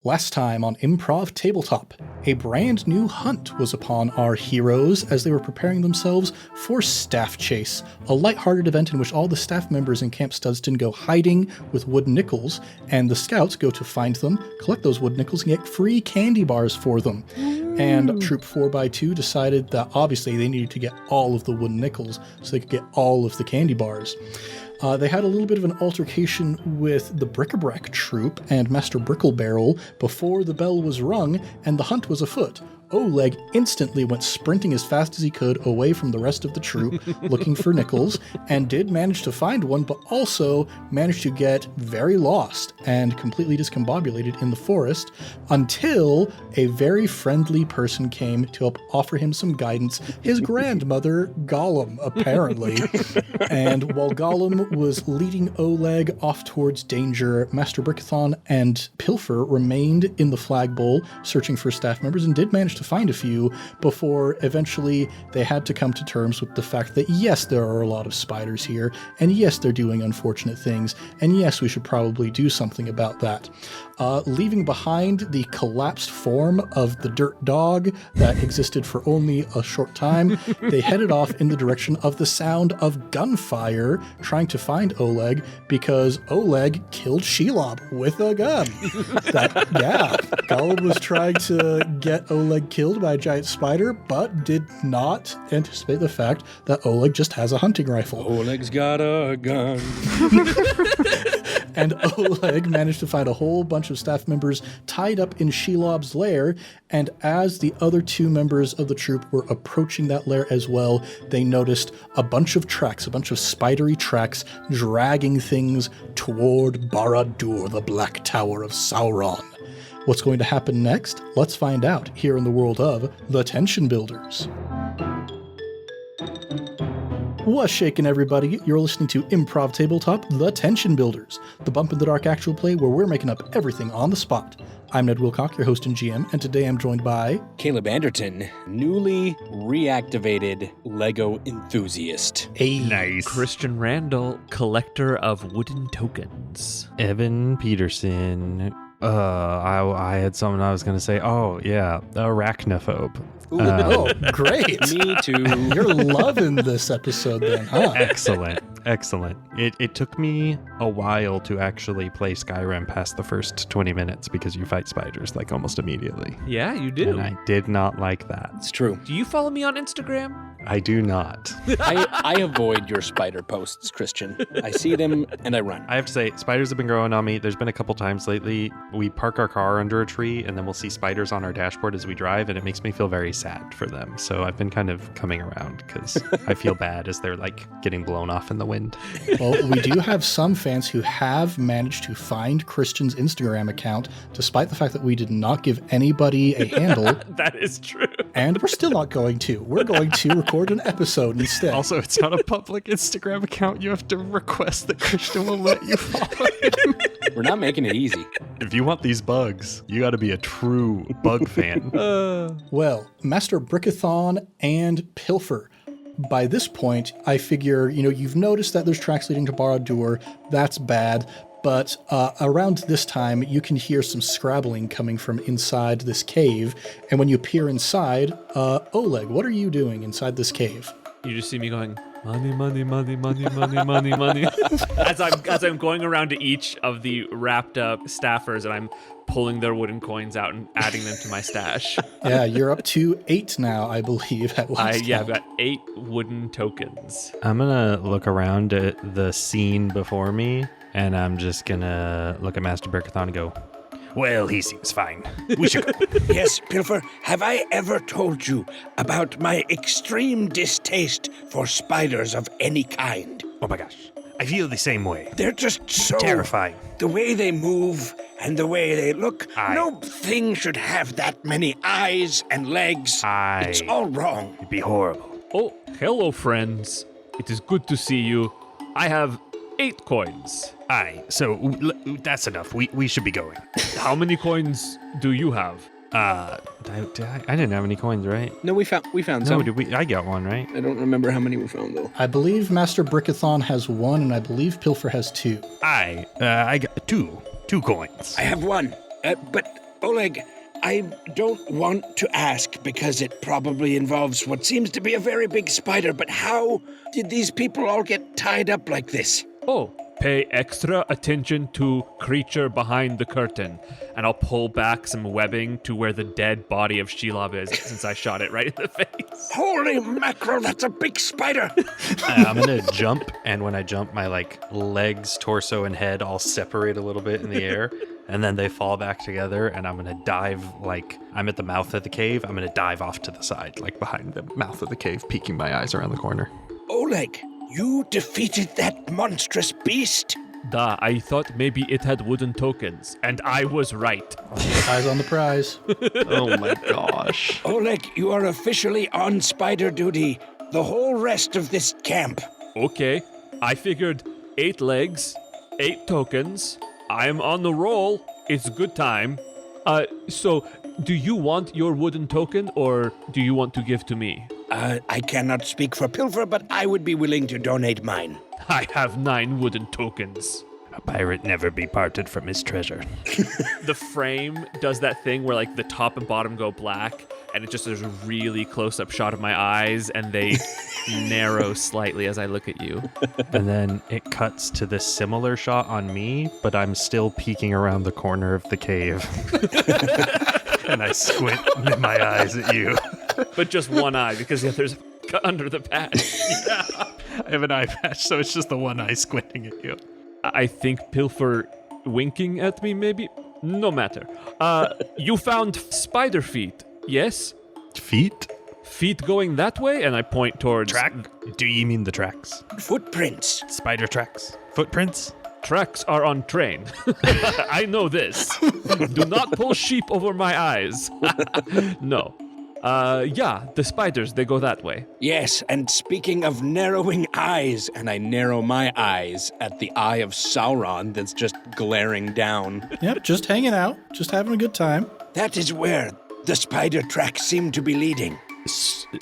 Last time on Improv Tabletop, a brand new hunt was upon our heroes as they were preparing themselves for Staff Chase, a lighthearted event in which all the staff members in Camp Studston go hiding with wood nickels, and the scouts go to find them, collect those wood nickels, and get free candy bars for them. And Troop 4x2 decided that obviously they needed to get all of the wooden nickels so they could get all of the candy bars. They had a little bit of an altercation with the Brick-a-Brack troop and Master Bricklebarrel before the bell was rung and the hunt was afoot. Oleg instantly went sprinting as fast as he could away from the rest of the troop looking for nickels, and did manage to find one, but also managed to get very lost and completely discombobulated in the forest until a very friendly person came to help offer him some guidance, his grandmother, Gollum, apparently. And while Gollum was leading Oleg off towards danger, Master Brickithon and Pilfer remained in the flagbowl searching for staff members and did manage to find a few before eventually they had to come to terms with the fact that yes, there are a lot of spiders here, and yes, they're doing unfortunate things, and yes, we should probably do something about that. Leaving behind the collapsed form of the dirt dog that existed for only a short time, they headed off in the direction of the sound of gunfire, trying to find Oleg, because Oleg killed Shelob with a gun. Gollum was trying to get Oleg killed by a giant spider, but did not anticipate the fact that Oleg just has a hunting rifle. Oleg's got a gun. And Oleg managed to find a whole bunch of staff members tied up in Shelob's lair, and as the other two members of the troop were approaching that lair as well, they noticed a bunch of tracks, a bunch of spidery tracks, dragging things toward Barad-dûr, the Black Tower of Sauron. What's going to happen next? Let's find out here in the world of The Tension Builders. What's shaking, everybody? You're listening to Improv Tabletop, The Tension Builders, the bump in the dark actual play where we're making up everything on the spot. I'm Ned Wilcock, your host and GM, and today I'm joined by Caleb Anderton, newly reactivated Lego enthusiast. Nice. Christian Randall, collector of wooden tokens. Evan Peterson. I had something I was going to say. Oh, yeah. Arachnophobe. Oh, great. Me too. You're loving this episode then, huh? Excellent. It took me a while to actually play Skyrim past the first 20 minutes because you fight spiders like almost immediately. Yeah, you do. And I did not like that. It's true. Do you follow me on Instagram? I do not. I avoid your spider posts, Christian. I see them and I run. I have to say, spiders have been growing on me. There's been a couple times lately we park our car under a tree and then we'll see spiders on our dashboard as we drive, and it makes me feel very sad for them. So I've been kind of coming around because I feel bad as they're like getting blown off in the wind. Well, we do have some fans who have managed to find Christian's Instagram account, despite the fact that we did not give anybody a handle. That is true. And we're still not going to. We're going to record an episode instead. Also, it's not a public Instagram account. You have to request that Christian will let you follow him. We're not making it easy. If you want these bugs, you got to be a true bug fan. Well, Master Brickithon and Pilfer. By this point, I figure, you've noticed that there's tracks leading to Barad-dûr. That's bad. But around this time, you can hear some scrabbling coming from inside this cave. And when you peer inside, Oleg, what are you doing inside this cave? You just see me going, money, money, money, money, money, money, money. as I'm going around to each of the wrapped up staffers, and I'm pulling their wooden coins out and adding them to my stash. Yeah, you're up to 8 now, I believe. At last I've count. got 8 wooden tokens. I'm going to look around at the scene before me, and I'm just going to look at Master Brickithon and go, well, he seems fine. We should go. Yes, Pilfer, have I ever told you about my extreme distaste for spiders of any kind? Oh my gosh. I feel the same way. They're just so Terrifying. The way they move and the way they look. No thing should have that many eyes and legs. It's all wrong. It'd be horrible. Oh, hello, friends. It is good to see you. I have 8 coins. Aye, so that's enough. We should be going. How many coins do you have? I didn't have any coins, right? No, we found No, some. did we? I got one, right? I don't remember how many we found though. I believe Master Brickithon has 1, and I believe Pilfer has 2. I got two coins. I have one, but Oleg, I don't want to ask because it probably involves what seems to be a very big spider, but how did these people all get tied up like this? Oh, pay extra attention to creature behind the curtain, and I'll pull back some webbing to where the dead body of Shelob is, since I shot it right in the face. Holy mackerel, that's a big spider! I'm gonna jump, and when I jump, my legs, torso, and head all separate a little bit in the air, and then they fall back together, and I'm gonna dive I'm at the mouth of the cave. I'm gonna dive off to the side, behind the mouth of the cave, peeking my eyes around the corner. Oleg, you defeated that monstrous beast? I thought maybe it had wooden tokens, and I was right. Eyes on the prize. Oh my gosh. Oleg, you are officially on spider duty the whole rest of this camp. Okay, I figured 8 legs, 8 tokens. I'm on the roll. It's good time. So, do you want your wooden token, or do you want to give to me? I cannot speak for Pilfer, but I would be willing to donate mine. I have 9 wooden tokens. A pirate never be parted from his treasure. The frame does that thing where the top and bottom go black, and there's a really close-up shot of my eyes, and they narrow slightly as I look at you. And then it cuts to this similar shot on me, but I'm still peeking around the corner of the cave. And I squint my eyes at you. But just one eye, because the other's under the patch. Yeah. I have an eye patch, so it's just the one eye squinting at you. I think Pilfer winking at me, maybe? No matter. You found spider feet, yes? Feet? Feet going that way? And I point towards... Track? Do you mean the tracks? Footprints. Spider tracks? Footprints? Tracks are on train. I know this. Do not pull sheep over my eyes. No. Yeah, the spiders, they go that way. Yes, and speaking of narrowing eyes, And I narrow my eyes at the eye of Sauron that's just glaring down. Yep, just hanging out, just having a good time. that is where the spider tracks seem to be leading.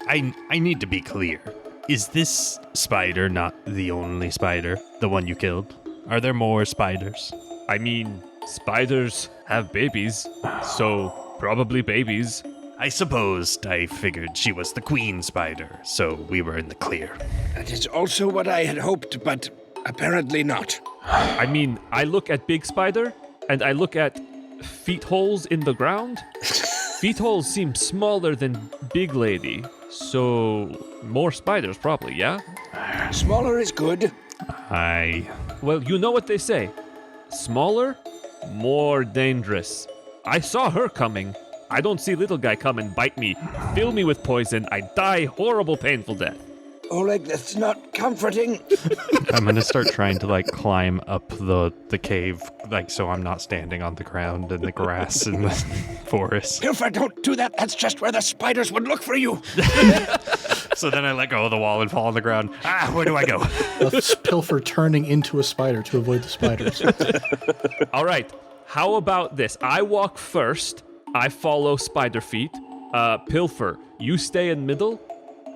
I need to be clear. Is this spider not the only spider? The one you killed? Are there more spiders? I mean, spiders have babies, so probably babies. I supposed I figured she was the queen spider, so we were in the clear. That is also what I had hoped, but apparently not. I mean, I look at big spider, and I look at feet holes in the ground. Feet holes seem smaller than big lady, so more spiders probably, yeah? Smaller is good. Well, you know what they say. Smaller, more dangerous. I saw her coming. I don't see little guy come and bite me, fill me with poison. I die horrible, painful death. Oleg, that's not comforting. I'm gonna start trying to climb up the cave, so I'm not standing on the ground in the grass in the forest. Pilfer, don't do that. That's just where the spiders would look for you. So then I let go of the wall and fall on the ground. Where do I go? Pilfer turning into a spider to avoid the spiders. All right, how about this? I walk first. I follow spider feet. Pilfer, you stay in middle.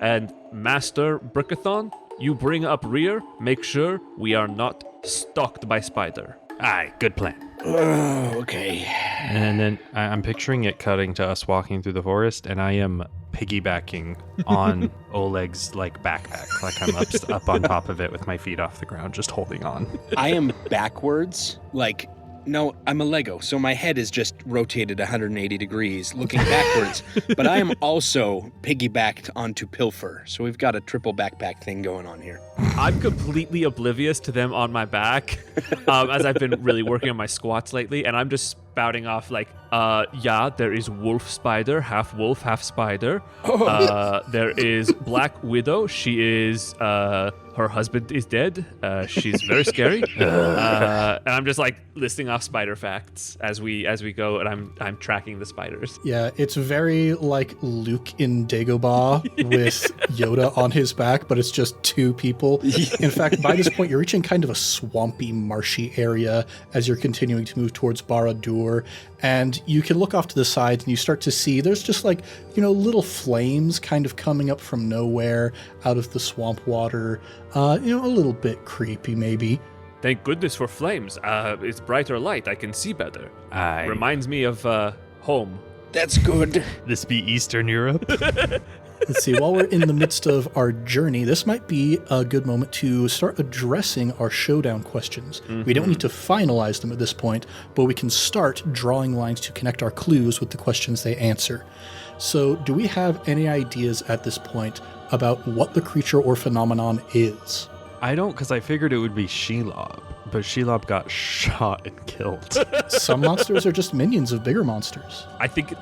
And Master Brickithon, you bring up rear. Make sure we are not stalked by spider. Aye, good plan. Oh, okay. And then I'm picturing it cutting to us walking through the forest, and I am piggybacking on Oleg's backpack, I'm up on top of it with my feet off the ground, just holding on. I am backwards, no, I'm a Lego, so my head is just rotated 180 degrees, looking backwards, but I am also piggybacked onto Pilfer, so we've got a triple backpack thing going on here. I'm completely oblivious to them on my back, as I've been really working on my squats lately, and I'm just spouting off yeah, there is wolf spider, half wolf, half spider. There is Black Widow. She is, her husband is dead. She's very scary. And I'm just listing off spider facts as we go, and I'm tracking the spiders. Yeah, it's very like Luke in Dagobah with Yoda on his back, but it's just two people. In fact, by this point, you're reaching kind of a swampy, marshy area as you're continuing to move towards Barad-dûr, and you can look off to the sides and you start to see there's just little flames kind of coming up from nowhere out of the swamp water. A little bit creepy maybe. Thank goodness for flames. It's brighter light. I can see better. Aye. Reminds me of home. That's good. This be Eastern Europe? Let's see, while we're in the midst of our journey, this might be a good moment to start addressing our showdown questions. We don't need to finalize them at this point, but we can start drawing lines to connect our clues with the questions they answer. So, do we have any ideas at this point about what the creature or phenomenon is? I don't, because I figured it would be Shelob, but Shelob got shot and killed. Some monsters are just minions of bigger monsters. I think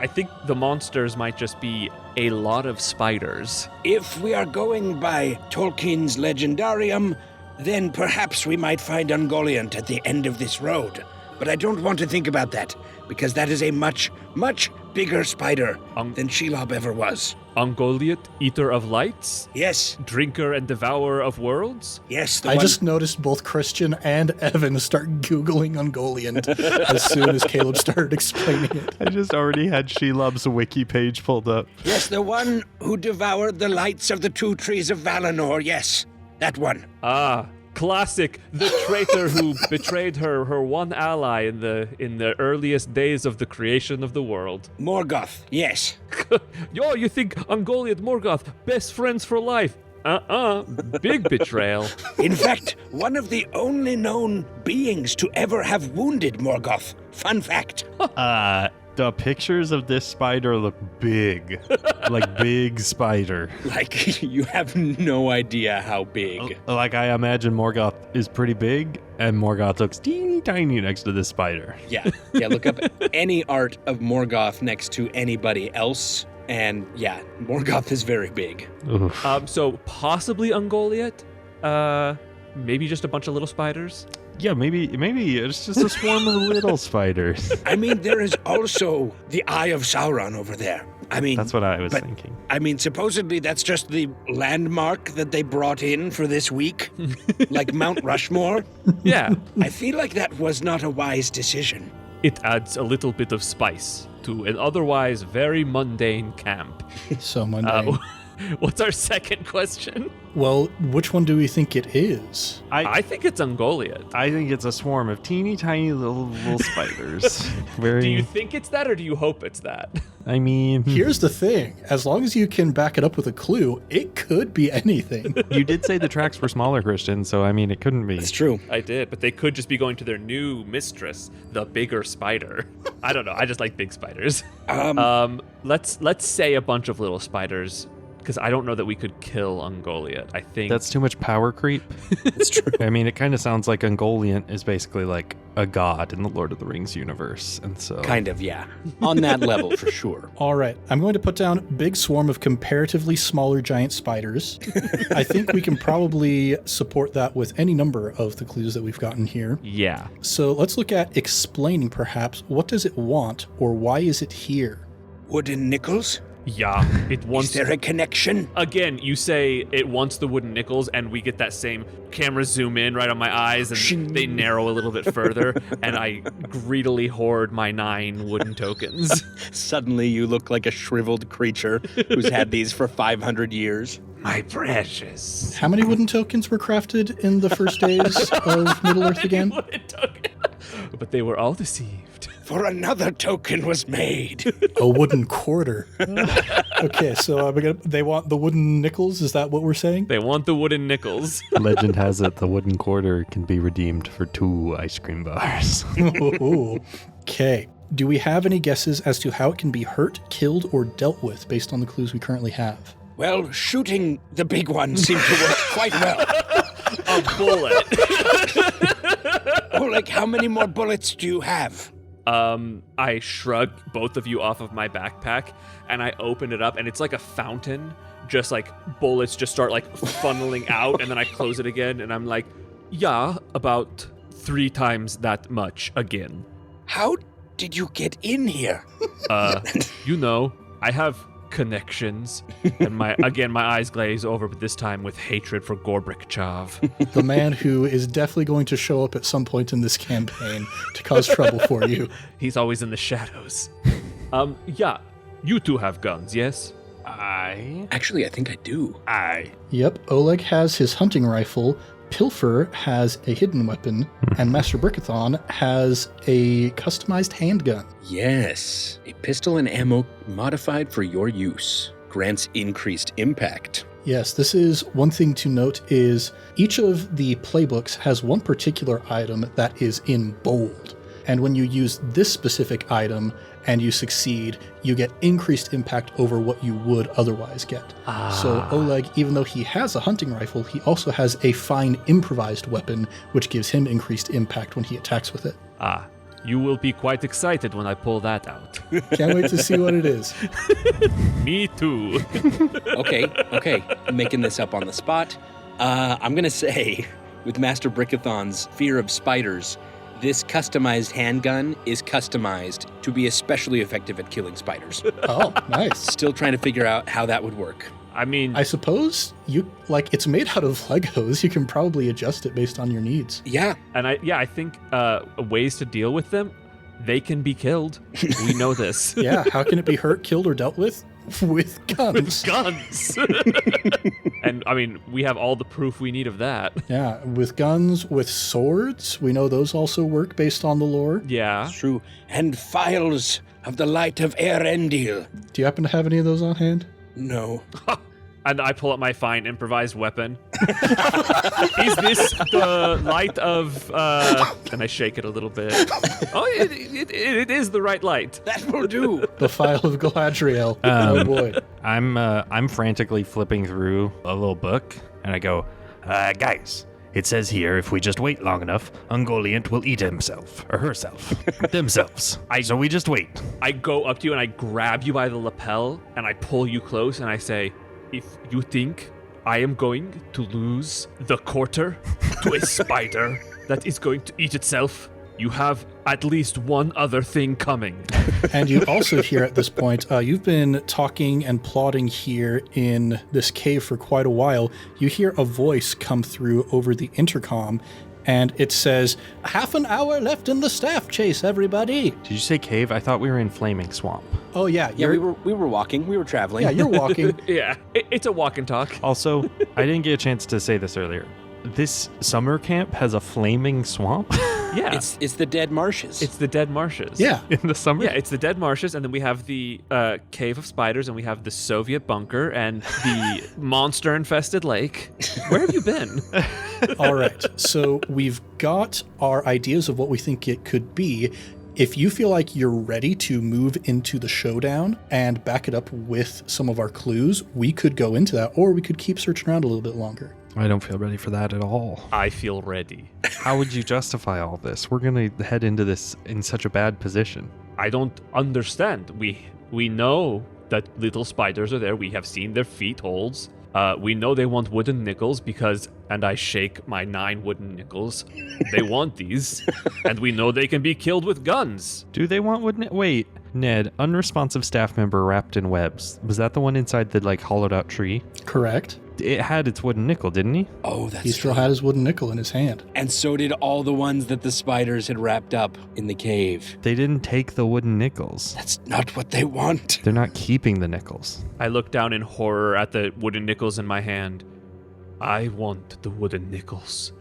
the monsters might just be a lot of spiders. If we are going by Tolkien's Legendarium, then perhaps we might find Ungoliant at the end of this road. But I don't want to think about that, because that is a much, much bigger spider than Shelob ever was. Ungoliant, eater of lights, Yes, drinker and devourer of worlds. yes, the I one... just noticed both Christian and Evan start Googling Ungoliant as soon as Caleb started explaining it. I just already had Shelob's wiki page pulled up. Yes, the one who devoured the lights of the 2 trees of Valinor, yes, that one. Ah, classic. The traitor who betrayed her one ally in the earliest days of the creation of the world. Morgoth, yes. Yo, you think Ungoliant Morgoth, best friends for life? Big betrayal. In fact, one of the only known beings to ever have wounded Morgoth. Fun fact. The pictures of this spider look big. Like big spider. Like, you have no idea how big. Like I imagine Morgoth is pretty big, and Morgoth looks teeny tiny next to this spider. Yeah, look up any art of Morgoth next to anybody else, and yeah, Morgoth is very big. Oof. So possibly Ungoliant? Maybe just a bunch of little spiders? Yeah, maybe it's just a swarm of little spiders. I mean, there is also the Eye of Sauron over there. I mean... That's what I was but, thinking. I mean, supposedly that's just the landmark that they brought in for this week. Like Mount Rushmore. Yeah. I feel like that was not a wise decision. It adds a little bit of spice to an otherwise very mundane camp. So mundane. What's our second question? Well, which one do we think it is? I think it's Ungoliant. I think it's a swarm of teeny tiny little spiders. Very. Do you think it's that, or do you hope it's that? I mean, Here's the thing. As long as you can back it up with a clue, it could be anything. you did say the tracks were smaller, Christian, so I mean, it couldn't be. It's true. I did, but they could just be going to their new mistress, the bigger spider. I don't know. I just like big spiders. Let's say a bunch of little spiders. Because I don't know that we could kill Ungoliant. I think That's too much power creep. It's true. I mean, it kind of sounds like Ungoliant is basically like a god in the Lord of the Rings universe, and so Kind of, yeah. On that level, for sure. All right, I'm going to put down big swarm of comparatively smaller giant spiders. I think we can probably support that with any number of the clues that we've gotten here. Yeah. So let's look at explaining perhaps what does it want or why is it here? Wooden nickels? Yeah. It wants. Is there a connection? Again, you say it wants the wooden nickels, and we get that same camera zoom in right on my eyes, and they narrow a little bit further, and I greedily hoard my 9 wooden tokens. Suddenly you look like a shriveled creature who's had these for 500 years. My precious. How many wooden tokens were crafted in the first days of Middle-earth again? Wooden token. But they were all deceived. For another token was made. A wooden quarter. Okay, so they want the wooden nickels? Is that what we're saying? They want the wooden nickels. legend has it the wooden quarter can be redeemed for 2 ice cream bars. Okay. Do we have any guesses as to how it can be hurt, killed, or dealt with based on the clues we currently have? Well, shooting the big one seemed to work quite well. A bullet. Oleg, how many more bullets do you have? I shrug both of you off of my backpack, and I open it up, and it's like a fountain. Just like bullets just start like funneling out, and then I close it again, and I'm like, yeah, about 3 times that much again. How did you get in here? You know, I have connections, and my eyes glaze over, but this time with hatred for Gorbrick-Chav. The man who is definitely going to show up at some point in this campaign to cause trouble for you. He's always in the shadows. Yeah, you 2 have guns, yes? Actually, I think I do. Yep, Oleg has his hunting rifle. Pilfer has a hidden weapon, and Master Brickithon has a customized handgun. Yes, a pistol and ammo modified for your use. Grants increased impact. Yes, this is one thing to note is each of the playbooks has one particular item that is in bold. And when you use this specific item and you succeed, you get increased impact over what you would otherwise get. So Oleg, even though he has a hunting rifle, he also has a fine improvised weapon, which gives him increased impact when he attacks with it. You will be quite excited when I pull that out. Can't wait to see what it is. Me too. Okay, I'm making this up on the spot. I'm going to say, with Master Brickithon's fear of spiders, this customized handgun is customized to be especially effective at killing spiders. Oh, nice. Still trying to figure out how that would work. I mean, I suppose it's made out of Legos. You can probably adjust it based on your needs. Yeah. and I think ways to deal with them, they can be killed. We know this. Yeah, how can it be hurt, killed, or dealt with? With guns. Guns. And I mean, we have all the proof we need of that. Yeah, with guns, with swords. We know those also work based on the lore. Yeah. True. And files of the Light of Eärendil. Do you happen to have any of those on hand? No. And I pull up my fine improvised weapon. Is this the light of... And I shake it a little bit. Oh, it is the right light. That will do. The File of Galadriel. Oh boy. I'm frantically flipping through a little book, and I go, guys, it says here if we just wait long enough, Ungoliant will eat himself, or herself, themselves. So we just wait. I go up to you and I grab you by the lapel and I pull you close and I say, if you think I am going to lose the quarter to a spider that is going to eat itself, you have at least one other thing coming. And you also hear at this point, you've been talking and plotting here in this cave for quite a while. You hear a voice come through over the intercom, and it says, "Half an hour left in the staff chase, everybody." Did you say cave? I thought we were in Flaming Swamp. Oh yeah, Yeah, we were walking. We were traveling. Yeah, you're walking. Yeah, it's a walk and talk. Also, I didn't get a chance to say this earlier. This summer camp has a flaming swamp Yeah. It's the dead marshes. It's the dead marshes. Yeah. in the summer? Yeah, it's the dead marshes, and then we have the cave of spiders, and we have the Soviet bunker, and the monster-infested lake. Where have you been? All right, so we've got our ideas of what we think it could be. If you feel like you're ready to move into the showdown and back it up with some of our clues, we could go into that, or we could keep searching around a little bit longer. I don't feel ready for that at all. I feel ready. How would you justify all this? We're going to head into this in such a bad position. I don't understand. We know that little spiders are there. We have seen their feet holds. We know they want wooden nickels because, and I shake my 9 wooden nickels, they want these. And we know they can be killed with guns. Do they want wooden... Wait, Ned, unresponsive staff member wrapped in webs. Was that the one inside the, hollowed out tree? Correct. It had its wooden nickel, didn't he? Oh, that's He still true. had his wooden nickel in his hand. And so did all the ones that the spiders had wrapped up in the cave. They didn't take the wooden nickels. That's not what they want. They're not keeping the nickels. I look down in horror at the wooden nickels in my hand. I want the wooden nickels.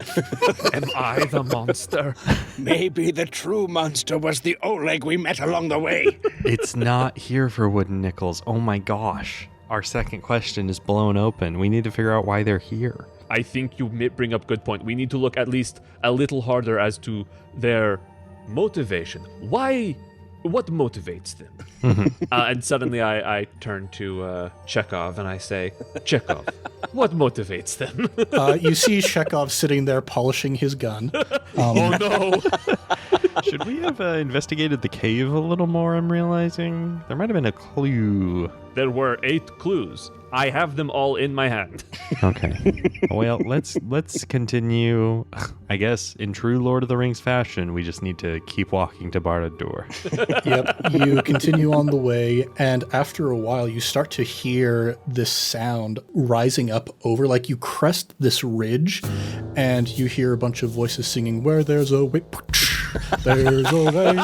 Am I the monster? Maybe the true monster was the Oleg we met along the way. It's not here for wooden nickels. Oh my gosh. Our second question is blown open. We need to figure out why they're here. I think you bring up good point. We need to look at least a little harder as to their motivation. Why? What motivates them? And suddenly I turn to Chekhov and I say, Chekhov, what motivates them? You see Chekhov sitting there polishing his gun. Oh no! Should we have investigated the cave a little more, I'm realizing? There might have been a clue. There were 8 clues. I have them all in my hand. Okay. Well, let's continue. I guess in true Lord of the Rings fashion, we just need to keep walking to Barad-dûr. Yep, you continue on the way, and after a while, you start to hear this sound rising up over, like you crest this ridge, and you hear a bunch of voices singing, "Where there's a whip, There's a way.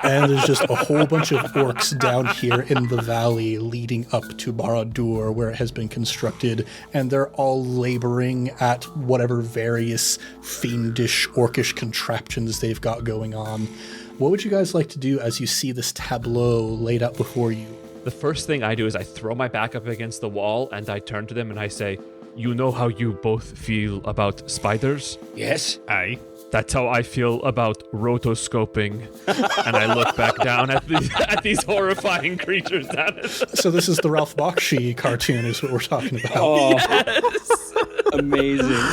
And there's just a whole bunch of orcs down here in the valley leading up to Barad-dûr, where it has been constructed, and they're all laboring at whatever various fiendish orcish contraptions they've got going on. What would you guys like to do as you see this tableau laid out before you? The first thing I do is I throw my back up against the wall and I turn to them and I say, "You know how you both feel about spiders? Yes? Aye. That's how I feel about rotoscoping." And I look back down at these horrifying creatures down at So this is the Ralph Bakshi cartoon is what we're talking about. Oh, amazing.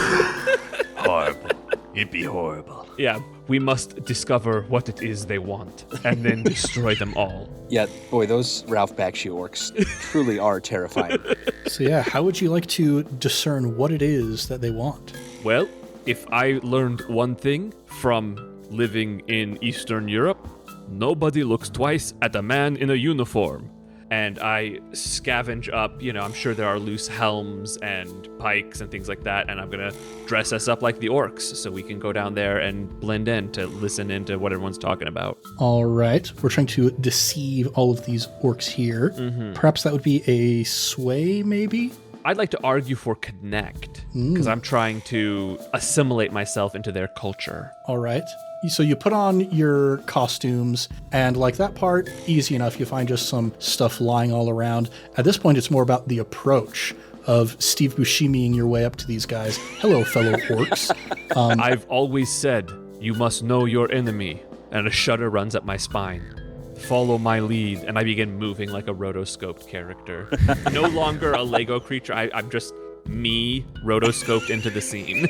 Horrible. It'd be horrible. Yeah, we must discover what it is they want and then destroy them all. Yeah, boy, those Ralph Bakshi orcs truly are terrifying. So yeah, how would you like to discern what it is that they want? Well, if I learned one thing from living in Eastern Europe, nobody looks twice at a man in a uniform. And I scavenge up, I'm sure there are loose helms and pikes and things like that, and I'm going to dress us up like the orcs so we can go down there and blend in to listen into what everyone's talking about. All right, we're trying to deceive all of these orcs here. Perhaps that would be a sway, maybe? I'd like to argue for connect, because I'm trying to assimilate myself into their culture. All right. So you put on your costumes, and like that part, easy enough. You find just some stuff lying all around. At this point, it's more about the approach of Steve Buscemiing your way up to these guys. Hello, fellow orcs. I've always said, you must know your enemy, and a shudder runs up my spine. Follow my lead, and I begin moving like a rotoscoped character. No longer a Lego creature, I'm just me rotoscoped into the scene.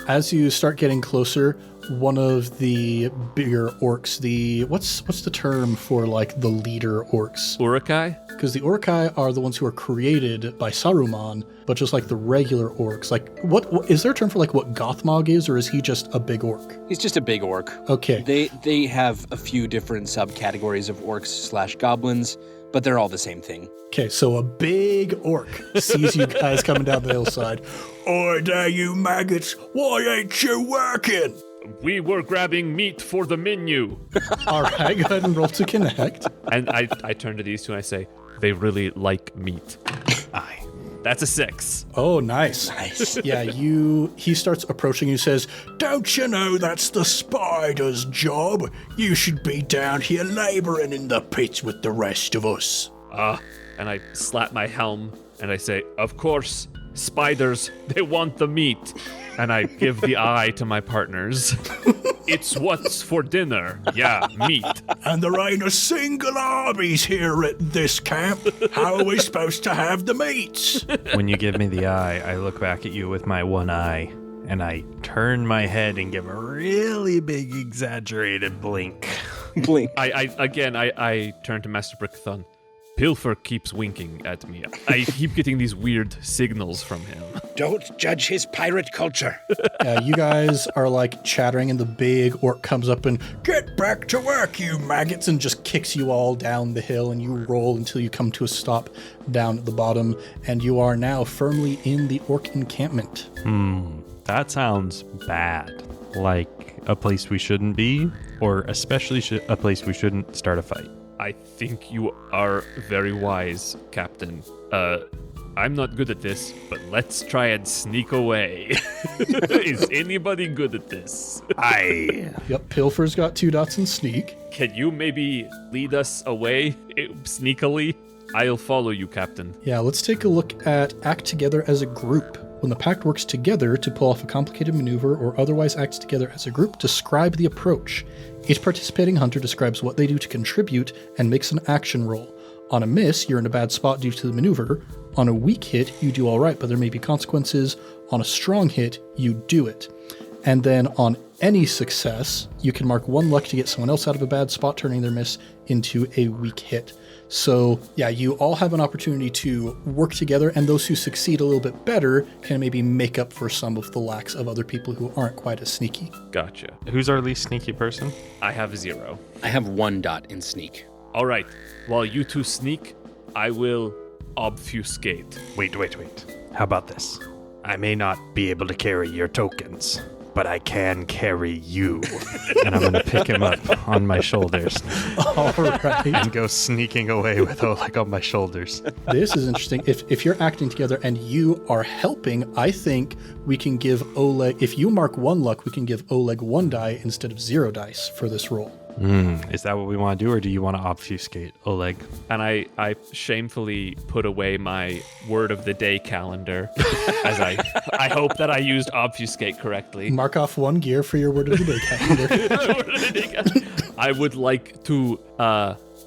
As you start getting closer, one of the bigger orcs, what's the term for like the leader orcs? Urukai? Because the Urkai are the ones who are created by Saruman, but just like the regular orcs. Like, what is there a term for like what Gothmog is, or is he just a big orc? He's just a big orc. Okay. They have a few different subcategories of orcs / goblins, but they're all the same thing. Okay, so a big orc sees you guys coming down the hillside. Oi there, you maggots! Why ain't you working? We were grabbing meat for the menu. All right, go ahead and roll to connect. And I turn to these two and I say, they really like meat. Aye. That's a 6. Oh, nice. Nice. Yeah, he starts approaching you, says, "Don't you know that's the spider's job? You should be down here laboring in the pits with the rest of us." And I slap my helm and I say, of course, spiders, they want the meat. And I give the eye to my partners. It's what's for dinner. Yeah, meat. And there ain't a single armies here at this camp. How are we supposed to have the meats? When you give me the eye, I look back at you with my one eye, and I turn my head and give a really big, exaggerated blink. Blink. I turn to Master Brickithon. Pilfer keeps winking at me. I keep getting these weird signals from him. Don't judge his pirate culture. Yeah, you guys are like chattering, and the big orc comes up and, "Get back to work, you maggots," and just kicks you all down the hill, and you roll until you come to a stop down at the bottom, and you are now firmly in the orc encampment. That sounds bad. Like a place we shouldn't be, or especially a place we shouldn't start a fight. I think you are very wise, Captain. I'm not good at this, but let's try and sneak away. Is anybody good at this? Aye. Yep, Pilfer's got 2 dots in sneak. Can you maybe lead us away sneakily? I'll follow you, Captain. Yeah, let's take a look at act together as a group. When the pact works together to pull off a complicated maneuver or otherwise acts together as a group, describe the approach. Each participating hunter describes what they do to contribute and makes an action roll. On a miss, you're in a bad spot due to the maneuver. On a weak hit, you do all right, but there may be consequences. On a strong hit, you do it. And then on any success, you can mark 1 luck to get someone else out of a bad spot, turning their miss into a weak hit. So yeah, you all have an opportunity to work together, and those who succeed a little bit better can maybe make up for some of the lacks of other people who aren't quite as sneaky. Gotcha. Who's our least sneaky person? I have 0. I have 1 dot in sneak. All right. While you two sneak, I will obfuscate. Wait. How about this? I may not be able to carry your tokens, but I can carry you. And I'm going to pick him up on my shoulders All right. and go sneaking away with Oleg on my shoulders. This is interesting. If you're acting together and you are helping, I think we can give Oleg, if you mark 1 luck, we can give Oleg 1 die instead of 0 dice for this roll. Is that what we want to do, or do you want to obfuscate, Oleg? And I shamefully put away my word of the day calendar as I hope that I used obfuscate correctly. Mark off 1 gear for your word of the day calendar. I would like to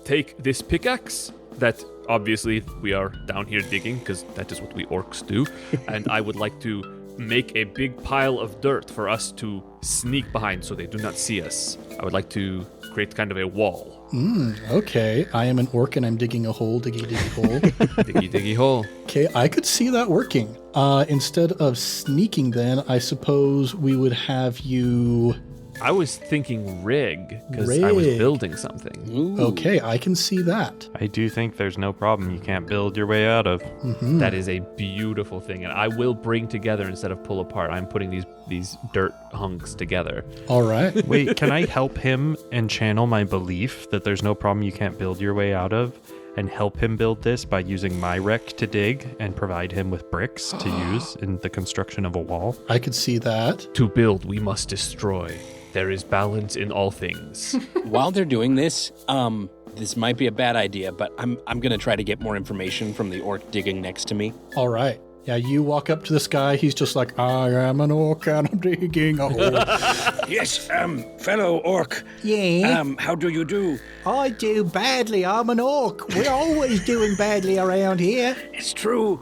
take this pickaxe that obviously we are down here digging because that is what we orcs do. And I would like to make a big pile of dirt for us to sneak behind so they do not see us. I would like to create kind of a wall. Okay, I am an orc and I'm digging a hole, diggy hole. Diggy, diggy hole. Okay, I could see that working. Instead of sneaking then, I suppose we would have you... I was thinking rig because I was Rig. building something. Ooh. Okay, I can see that. I do think there's no problem you can't build your way out of. That is a beautiful thing, and I will bring together instead of pull apart. I'm putting these dirt hunks together. All right. Wait, can I help him and channel my belief that there's no problem you can't build your way out of, and help him build this by using my wreck to dig and provide him with bricks to use in the construction of a wall? I could see that. To build, we must destroy. There is balance in all things. While they're doing this, this might be a bad idea, but I'm going to try to get more information from the orc digging next to me. All right. Yeah, you walk up to this guy. He's just like, I am an orc and I'm digging a hole. Yes, fellow orc. Yeah, How do you do? I do badly. I'm an orc. We're always doing badly around here. It's true.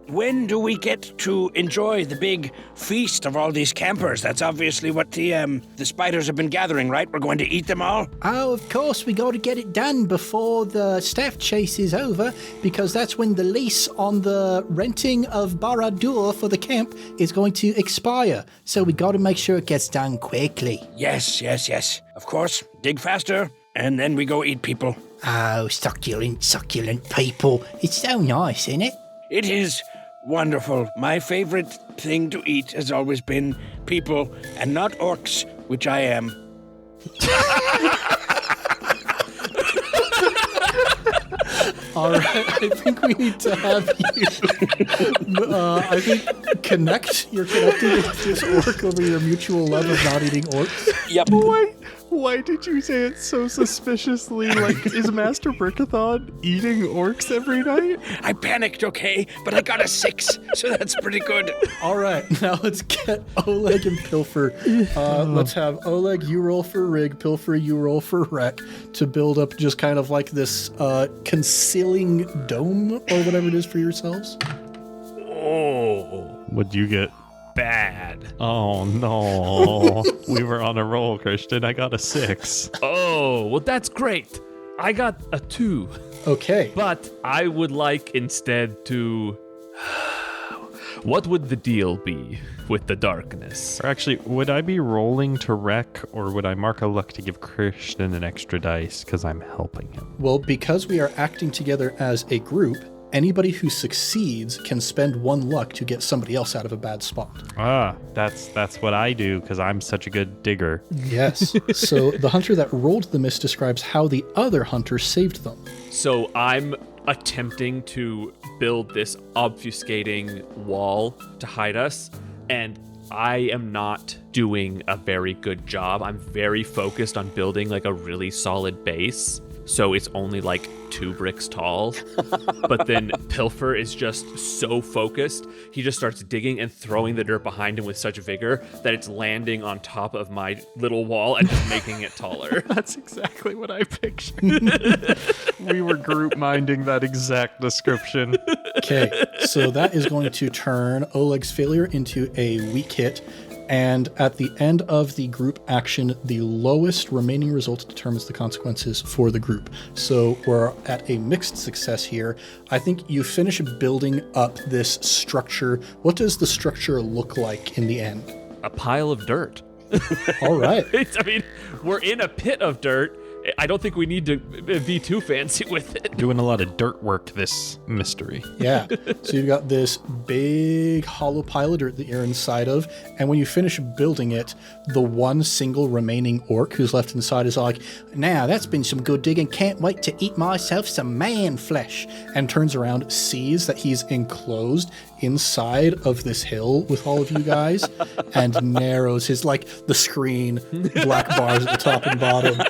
When do we get to enjoy the big feast of all these campers? That's obviously what the spiders have been gathering, right? We're going to eat them all? Oh, of course, we got to get it done before the staff chase is over, because that's when the lease on the renting of Barad-dûr for the camp is going to expire. So we got to make sure it gets done quickly. Yes. Of course. Dig faster, and then we go eat people. Oh, succulent people. It's so nice, isn't it? It is wonderful. My favorite thing to eat has always been people, and not orcs, which I am. All right. I think we need to have you, connect. You're connected with this orc over your mutual love of not eating orcs. Yep. Why did you say it so suspiciously? Like, is Master Brickithon eating orcs every night? I panicked, okay? But I got a 6, so that's pretty good. All right. Now let's get Oleg and Pilfer. Let's have Oleg, you roll for rig. Pilfer, you roll for wreck to build up just kind of like this concealing dome or whatever it is for yourselves. Oh, What'd you get? bad. Oh, no. We were on a roll, Christian. I got a 6. Oh, well, that's great. I got a 2. Okay. But I would like instead to... What would the deal be with the darkness? Or actually, would I be rolling to wreck, or would I mark a luck to give Christian an extra dice because I'm helping him? Well, because we are acting together as a group, anybody who succeeds can spend 1 luck to get somebody else out of a bad spot. Ah, that's what I do because I'm such a good digger. Yes. So the hunter that rolled the miss describes how the other hunter saved them. So I'm attempting to build this obfuscating wall to hide us, and I am not doing a very good job. I'm very focused on building like a really solid base, so it's only like 2 bricks tall. But then Pilfer is just so focused, he just starts digging and throwing the dirt behind him with such vigor that it's landing on top of my little wall and just making it taller. That's exactly what I pictured. We were group minding that exact description. Okay, so that is going to turn Oleg's failure into a weak hit. And at the end of the group action, the lowest remaining result determines the consequences for the group. So we're at a mixed success here. I think you finish building up this structure. What does the structure look like in the end? A pile of dirt. All right. I mean, we're in a pit of dirt, I don't think we need to be too fancy with it. Doing a lot of dirt work, this mystery. Yeah. So you've got this big hollow pile of dirt that you're inside of, and when you finish building it, the one single remaining orc who's left inside is like, now that's been some good digging, can't wait to eat myself some man flesh, and turns around, sees that he's enclosed inside of this hill with all of you guys, and narrows his, like, the screen, black bars at the top and bottom.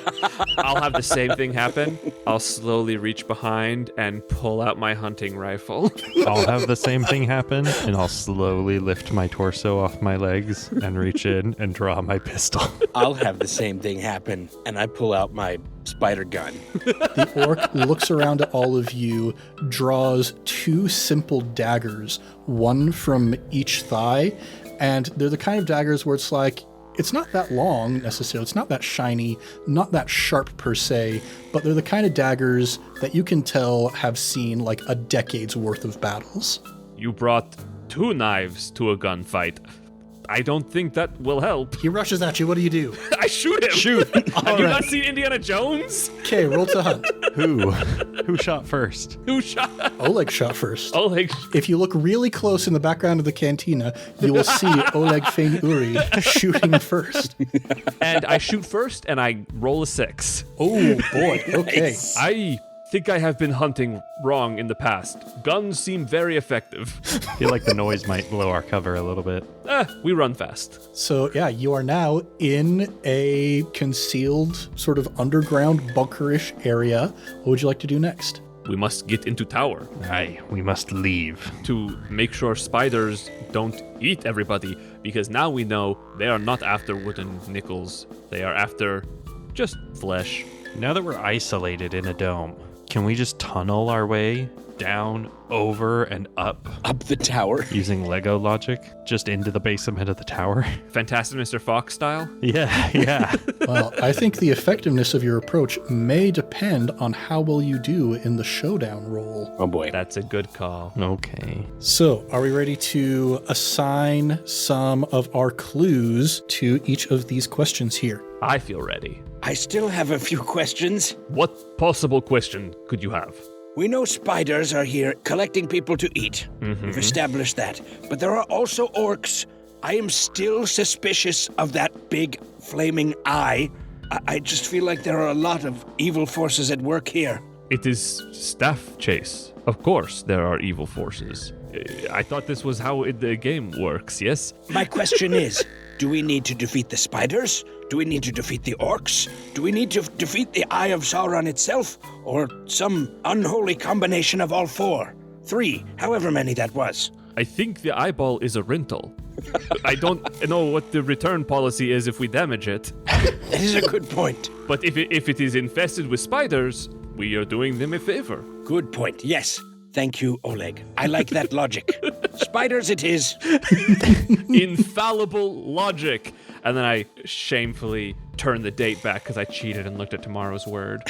I'll have the same thing happen. I'll slowly reach behind and pull out my hunting rifle. I'll have the same thing happen, and I'll slowly lift my torso off my legs and reach in and draw my pistol. I'll have the same thing happen, and I pull out my spider gun. The orc looks around at all of you, draws 2 simple daggers, one from each thigh, and they're the kind of daggers where it's like, it's not that long necessarily, it's not that shiny, not that sharp per se, but they're the kind of daggers that you can tell have seen like a decade's worth of battles. You brought 2 knives to a gunfight. I don't think that will help. He rushes at you, what do you do? I shoot him! Shoot! Have you not seen Indiana Jones? Okay, roll to hunt. Who shot first? Who shot? Oleg shot first. Oleg. If you look really close in the background of the cantina, you will see Oleg Fein-Uri shooting first. And I shoot first, and I roll a 6. Oh boy, okay. I think I have been hunting wrong in the past. Guns seem very effective. I feel like the noise might blow our cover a little bit. We run fast. So yeah, you are now in a concealed sort of underground bunkerish area. What would you like to do next? We must get into tower Aye, we must leave. to make sure spiders don't eat everybody, because now we know they are not after wooden nickels. They are after just flesh. Now that we're isolated in a dome, can we just tunnel our way down, over, and up Up the tower. using Lego logic just into the basement of the tower? Fantastic Mr. Fox style. Yeah. Well, I think the effectiveness of your approach may depend on how well you do in the showdown roll. Oh boy. That's a good call. Okay. So, are we ready to assign some of our clues to each of these questions here? I feel ready. I still have a few questions. What possible question could you have? We know spiders are here collecting people to eat. We've established that. But there are also orcs. I am still suspicious of that big flaming eye. I just feel like there are a lot of evil forces at work here. It is staff chase. Of course, there are evil forces. I thought this was how the game works, yes? My question is, do we need to defeat the spiders? Do we need to defeat the orcs? Do we need to defeat the Eye of Sauron itself? Or some unholy combination of all 4? 3, however many that was. I think the eyeball is a rental. I don't know what the return policy is if we damage it. That is a good point. But if it is infested with spiders, we are doing them a favor. Good point, yes. Thank you, Oleg. I like that logic. Spiders it is. Infallible logic. And then I shamefully turned the date back because I cheated and looked at tomorrow's word.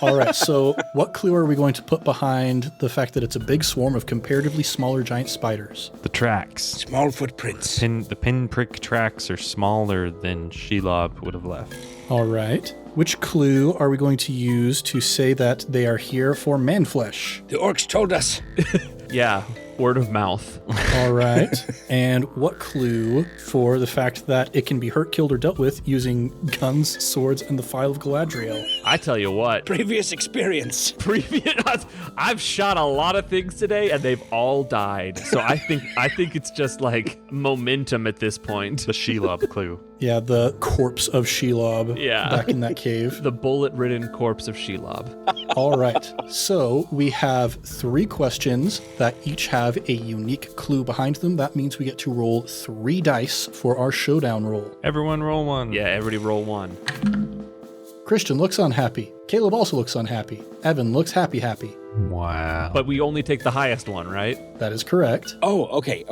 All right, so what clue are we going to put behind the fact that it's a big swarm of comparatively smaller giant spiders? The tracks. Small footprints. The pinprick tracks are smaller than Shelob would have left. All right. Which clue are we going to use to say that they are here for man flesh? The orcs told us. Yeah, word of mouth. All right. And what clue for the fact that it can be hurt, killed, or dealt with using guns, swords, and the File of Galadriel? I tell you what. Previous experience. I've shot a lot of things today and they've all died. So I think it's just like momentum at this point. The Shelob clue. Yeah, the corpse of Shelob Yeah. back in that cave. The bullet-ridden corpse of Shelob. All right. So we have 3 questions that each have a unique clue behind them. That means we get to roll 3 dice for our showdown roll. Everyone roll one. Yeah, everybody roll 1. Christian looks unhappy. Caleb also looks unhappy. Evan looks happy. Wow. But we only take the highest one, right? That is correct. Oh, okay.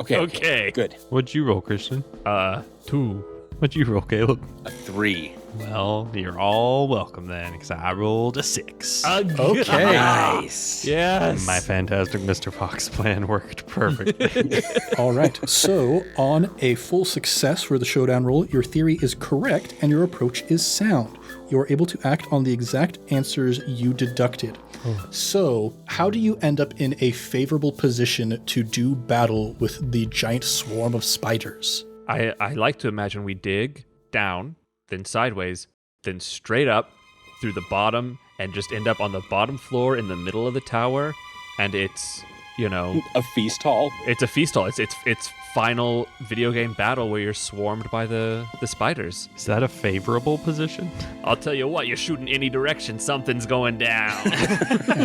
Good. What'd you roll, Christian? 2. What'd you roll, Caleb? A 3. Well, you're all welcome then, because I rolled a 6. Okay. Nice. Yes. My fantastic Mr. Fox plan worked perfectly. All right. So on a full success for the showdown roll, your theory is correct and your approach is sound. you're able to act on the exact answers you deducted. So, how do you end up in a favorable position to do battle with the giant swarm of spiders? I like to imagine we dig down, then sideways, then straight up through the bottom, and just end up on the bottom floor in the middle of the tower, and it's, A feast hall. it's a feast hall. It's final video game battle where you're swarmed by the spiders. Is that a favorable position? I'll tell you what, you're shooting any direction, something's going down.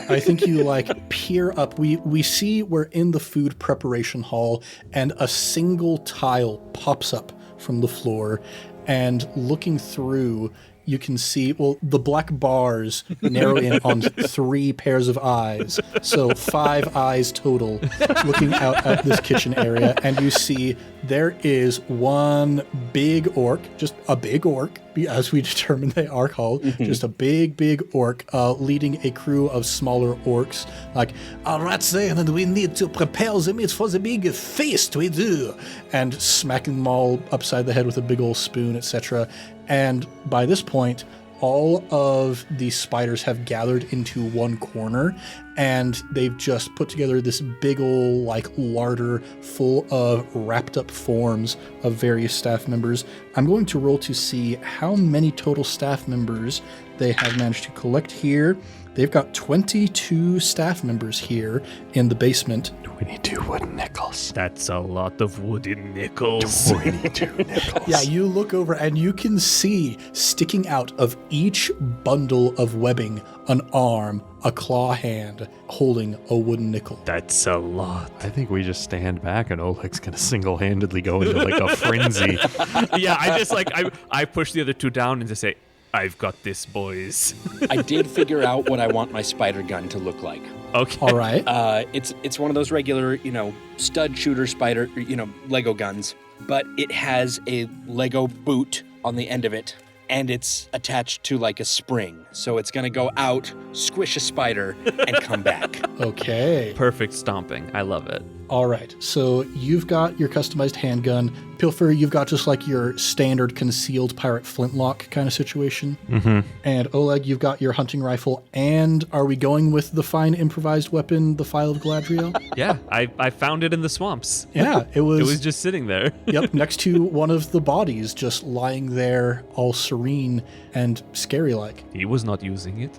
I think you peer up. We see we're in the food preparation hall, and a single tile pops up from the floor, and looking through, you can see, the black bars narrow in on 3 pairs of eyes. So 5 eyes total looking out at this kitchen area. And you see there is one big orc, just a big orc, as we determined they are called, just a big orc leading a crew of smaller orcs. All right, sir, and we need to prepare the meat for the big feast we do. And smacking them all upside the head with a big old spoon, etc. And by this point, all of the spiders have gathered into one corner, and they've just put together this big ol' larder full of wrapped up forms of various staff members. I'm going to roll to see how many total staff members they have managed to collect here. They've got 22 staff members here in the basement. 22 wooden nickels. That's a lot of wooden nickels. 22 nickels. Yeah, you look over and you can see sticking out of each bundle of webbing an arm, a claw hand, holding a wooden nickel. That's a lot. I think we just stand back and Oleg's going to single-handedly go into a frenzy. Yeah, I just I push the other 2 down and just say, I've got this, boys. I did figure out what I want my spider gun to look like. Okay. All right. It's one of those regular, stud shooter spider, Lego guns, but it has a Lego boot on the end of it, and it's attached to a spring. So it's going to go out, squish a spider, and come back. Okay. Perfect stomping. I love it. All right. So you've got your customized handgun. Pilfer, you've got just your standard concealed pirate flintlock kind of situation. Mm-hmm. And Oleg, you've got your hunting rifle. And are we going with the fine improvised weapon, the File of Galadriel? Yeah, I found it in the swamps. Yeah, it was... It was just sitting there. Yep, next to one of the bodies, just lying there all serene and scary-like. He was not using it.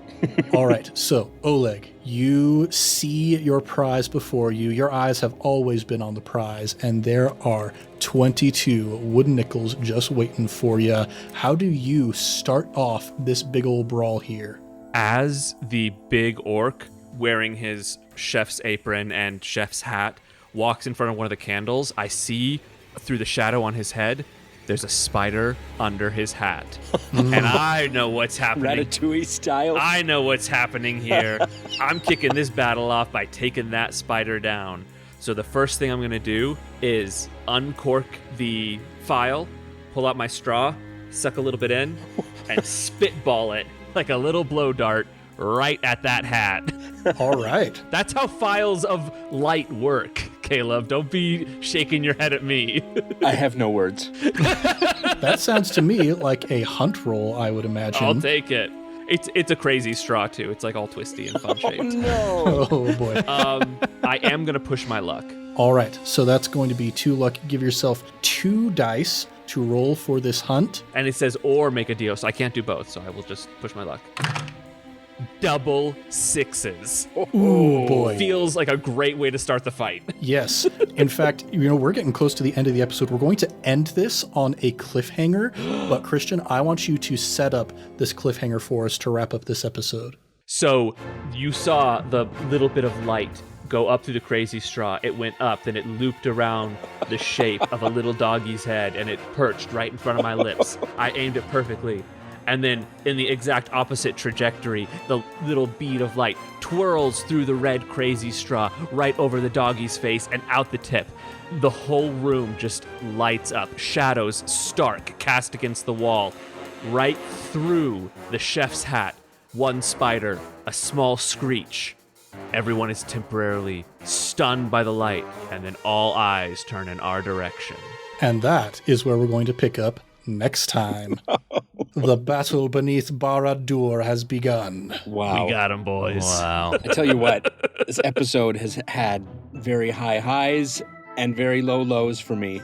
All right, so Oleg, you see your prize before you. Your eyes have always been on the prize, and there are 22 wooden nickels just waiting for you. How do you start off this big old brawl here? As the big orc, wearing his chef's apron and chef's hat, walks in front of one of the candles, I see through the shadow on his head, there's a spider under his hat. And I know what's happening. Ratatouille style. I know what's happening here. I'm kicking this battle off by taking that spider down. So the first thing I'm going to do is uncork the file, pull out my straw, suck a little bit in, and spitball it like a little blow dart right at that hat. All right. That's how files of light work, Caleb. Don't be shaking your head at me. I have no words. That sounds to me like a hunt roll, I would imagine. I'll take it. It's a crazy straw, too. It's all twisty and fun shaped. No. Oh, boy. I am going to push my luck. All right, so that's going to be 2 luck. Give yourself 2 dice to roll for this hunt. And it says or make a deal, so I can't do both, so I will just push my luck. Double 6s. Ooh, boy. Feels like a great way to start the fight. Yes. In fact, we're getting close to the end of the episode. We're going to end this on a cliffhanger. But Christian, I want you to set up this cliffhanger for us to wrap up this episode. So you saw the little bit of light go up through the crazy straw. It went up, then it looped around the shape of a little doggy's head, and it perched right in front of my lips. I aimed it perfectly. And then in the exact opposite trajectory, the little bead of light twirls through the red crazy straw right over the doggy's face and out the tip. The whole room just lights up. Shadows stark cast against the wall. Right through the chef's hat, one spider, a small screech. Everyone is temporarily stunned by the light, and then all eyes turn in our direction. And that is where we're going to pick up next time. The battle beneath Barad-dûr has begun. Wow. We got him, boys. Wow. I tell you what, this episode has had very high highs and very low lows for me.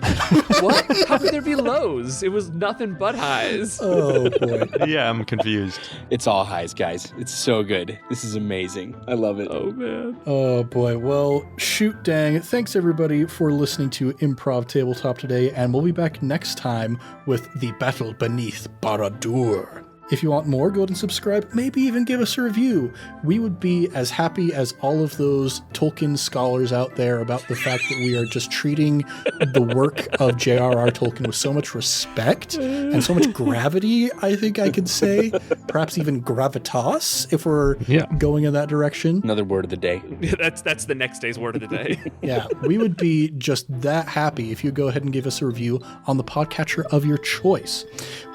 What? How could there be lows? It was nothing but highs. Oh, boy. Yeah, I'm confused. It's all highs, guys. It's so good. This is amazing. I love it. Oh, man. Oh, boy. Well, shoot dang. Thanks, everybody, for listening to Improv Tabletop today, and we'll be back next time with the battle beneath Barad-dûr. If you want more, go ahead and subscribe, maybe even give us a review. We would be as happy as all of those Tolkien scholars out there about the fact that we are just treating the work of J.R.R. Tolkien with so much respect and so much gravity, I think I could say. Perhaps even gravitas, if we're going in that direction. Another word of the day. That's the next day's word of the day. Yeah, we would be just that happy if you go ahead and give us a review on the podcatcher of your choice.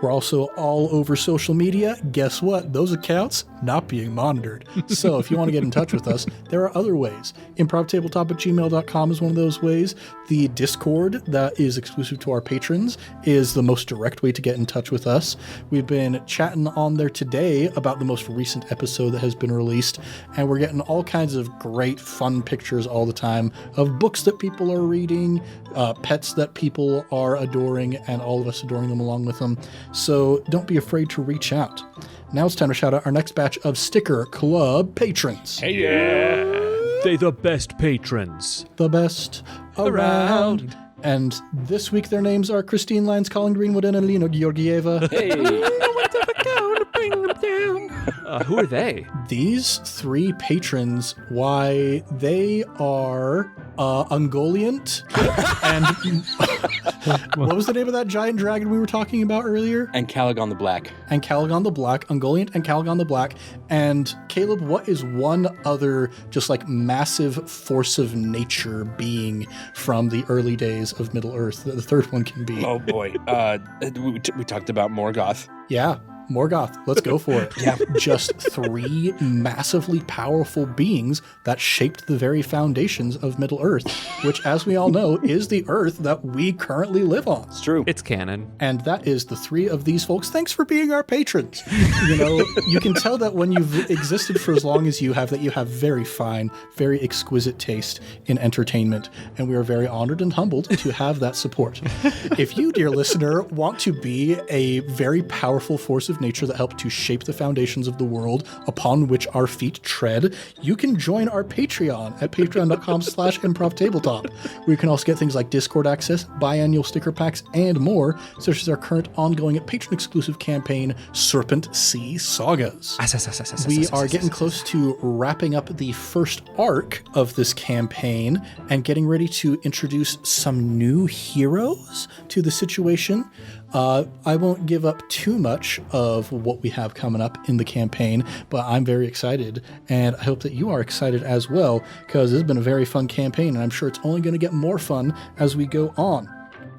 We're also all over social media. Guess what? Those accounts not being monitored. So if you want to get in touch with us, there are other ways. improvtabletop@gmail.com is one of those ways. The Discord that is exclusive to our patrons is the most direct way to get in touch with us. We've been chatting on there today about the most recent episode that has been released, and we're getting all kinds of great fun pictures all the time of books that people are reading, pets that people are adoring, and all of us adoring them along with them. So don't be afraid to reach out. Now it's time to shout out our next batch of Sticker Club patrons. Hey, yeah. They the best patrons. The best around. And this week their names are Christine Lyons, Colin Greenwood, and Alina Georgieva. Hey. Who are they? These three patrons, why, they are Ungoliant and what was the name of that giant dragon we were talking about earlier? And Caligon the Black. And Caligon the Black, Ungoliant and Caligon the Black. And Caleb, what is one other just like massive force of nature being from the early days of Middle-earth that the third one can be? Oh boy. We talked about Morgoth. Yeah. Morgoth, let's go for it. Yeah, just three massively powerful beings that shaped the very foundations of Middle-earth, which, as we all know, is the Earth that we currently live on. It's true. It's canon. And that is the three of these folks. Thanks for being our patrons. You know, you can tell that when you've existed for as long as you have, that you have very fine, very exquisite taste in entertainment, and we are very honored and humbled to have that support. If you, dear listener, want to be a very powerful force of nature that helped to shape the foundations of the world upon which our feet tread, you can join our Patreon at patreon.com/improvtabletop, where you can also get things like Discord access, biannual sticker packs, and more, such as our current ongoing patron-exclusive campaign, Serpent Sea Sagas. We are getting close to wrapping up the first arc of this campaign and getting ready to introduce some new heroes to the situation. I won't give up too much of what we have coming up in the campaign, but I'm very excited, and I hope that you are excited as well, because it's been a very fun campaign, and I'm sure it's only going to get more fun as we go on.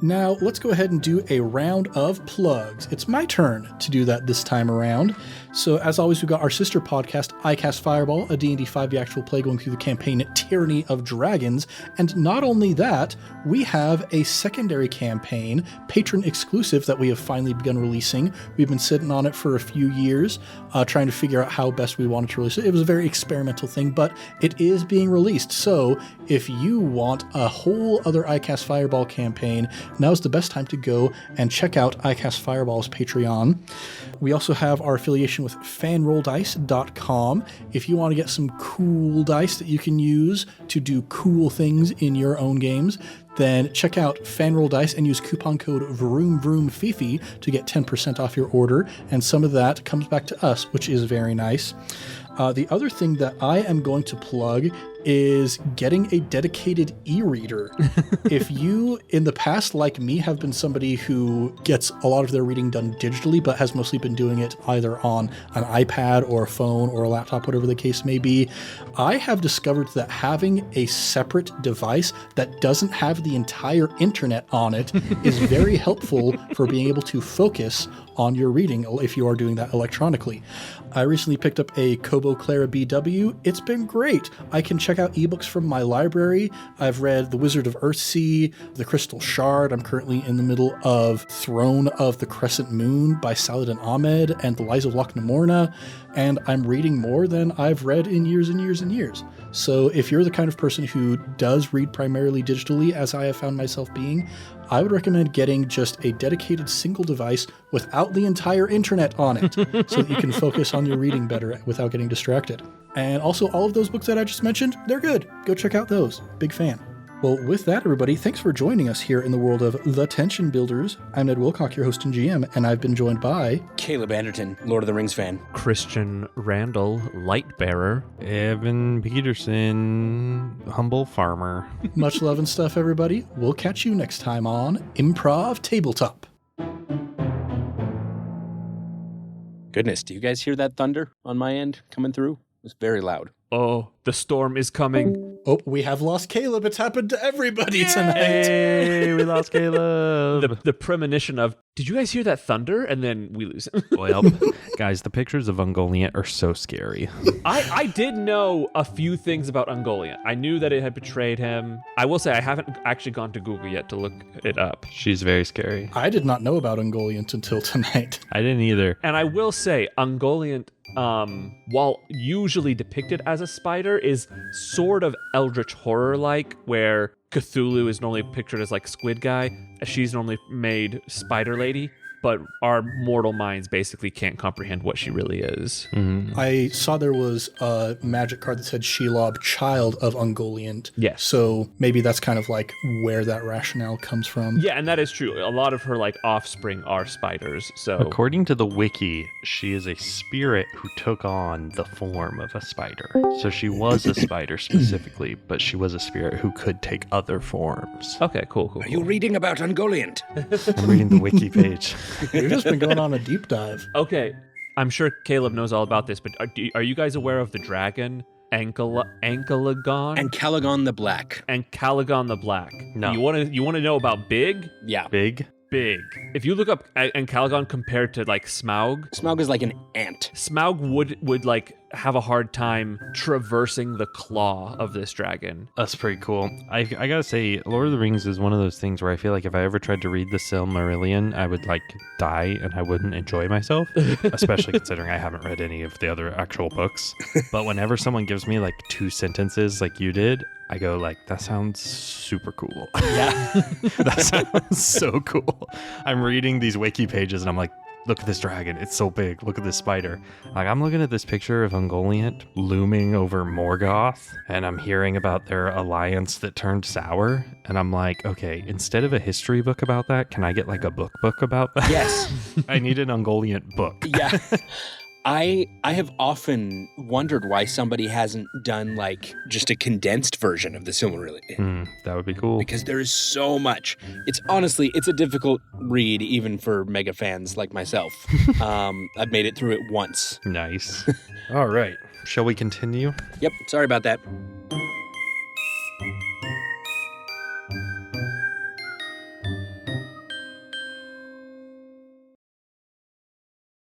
Now, let's go ahead and do a round of plugs. It's my turn to do that this time around. So, as always, we've got our sister podcast, I Cast Fireball, a D&D 5e actual play going through the campaign Tyranny of Dragons. And not only that, we have a secondary campaign, patron exclusive, that we have finally begun releasing. We've been sitting on it for a few years, trying to figure out how best we wanted to release it. It was a very experimental thing, but it is being released. So, if you want a whole other I Cast Fireball campaign, now's the best time to go and check out I Cast Fireball's Patreon. We also have our affiliation with fanrolldice.com. If you want to get some cool dice that you can use to do cool things in your own games, then check out Fanroll Dice and use coupon code VroomVroomFifi to get 10% off your order, and some of that comes back to us, which is very nice. The other thing that I am going to plug is getting a dedicated e-reader. If you, in the past, like me, have been somebody who gets a lot of their reading done digitally, but has mostly been doing it either on an iPad or a phone or a laptop, whatever the case may be, I have discovered that having a separate device that doesn't have the entire internet on it is very helpful for being able to focus on your reading if you are doing that electronically. I recently picked up a Kobo Clara BW. It's been great. I can check check out ebooks from my library. I've read The Wizard of Earthsea, The Crystal Shard. I'm currently in the middle of Throne of the Crescent Moon by Saladin Ahmed and The Lies of Loch Namorna, and I'm reading more than I've read in years and years and years. So if you're the kind of person who does read primarily digitally, as I have found myself being, I would recommend getting just a dedicated single device without the entire internet on it so that you can focus on your reading better without getting distracted. And also, all of those books that I just mentioned, they're good. Go check out those. Big fan. Well, with that, everybody, thanks for joining us here in the world of The Tension Builders. I'm Ned Wilcock, your host and GM, and I've been joined by... Caleb Anderton, Lord of the Rings fan. Christian Randall, light bearer. Evan Peterson, humble farmer. Much love and stuff, everybody. We'll catch you next time on Improv Tabletop. Goodness, do you guys hear that thunder on my end coming through? It's very loud. Oh, the storm is coming. Oh, we have lost Caleb. It's happened to everybody tonight. Hey, we lost Caleb. The premonition of, did you guys hear that thunder? And then we lose. Well, guys, the pictures of Ungoliant are so scary. I did know a few things about Ungoliant. I knew that it had betrayed him. I will say I haven't actually gone to Google yet to look it up. She's very scary. I did not know about Ungoliant until tonight. I didn't either. And I will say Ungoliant, while usually depicted as a spider, is sort of eldritch horror-like, where Cthulhu is normally pictured as like Squid Guy. She's normally made Spider Lady, but our mortal minds basically can't comprehend what she really is. Mm-hmm. I saw there was a magic card that said Shelob, child of Ungoliant. Yes. So maybe that's kind of like where that rationale comes from. Yeah, and that is true. A lot of her like offspring are spiders. So According to the wiki, she is a spirit who took on the form of a spider. So she was a spider specifically, but she was a spirit who could take other forms. okay, cool. Are you reading about Ungoliant? I'm reading the wiki page. We've just been going on a deep dive. Okay, I'm sure Caleb knows all about this, but are you guys aware of the dragon Ankalagon And Calagon the Black. and Calagon the Black? No. You want to know about Big? Yeah. Big? Big. If you look up Ankalagon compared to like Smaug, Smaug is like an ant. Smaug would like have a hard time traversing the claw of this dragon. That's pretty cool. I gotta say, Lord of the Rings is one of those things where I feel like if I ever tried to read the Silmarillion, I would like die and I wouldn't enjoy myself, especially considering I haven't read any of the other actual books. But whenever someone gives me like 2 sentences like you did, I go like, that sounds super cool. Yeah. That sounds so cool. I'm reading these wiki pages and I'm like, look at this dragon. It's so big. Look at this spider. Like, I'm looking at this picture of Ungoliant looming over Morgoth, and I'm hearing about their alliance that turned sour. And I'm like, okay, instead of a history book about that, can I get like a book about that? Yes. I need an Ungoliant book. Yeah. I have often wondered why somebody hasn't done like just a condensed version of the Silmarillion. That would be cool. Because there is so much. It's honestly, it's a difficult read even for mega fans like myself. I've made it through it once. Nice. All right. Shall we continue? Yep, sorry about that.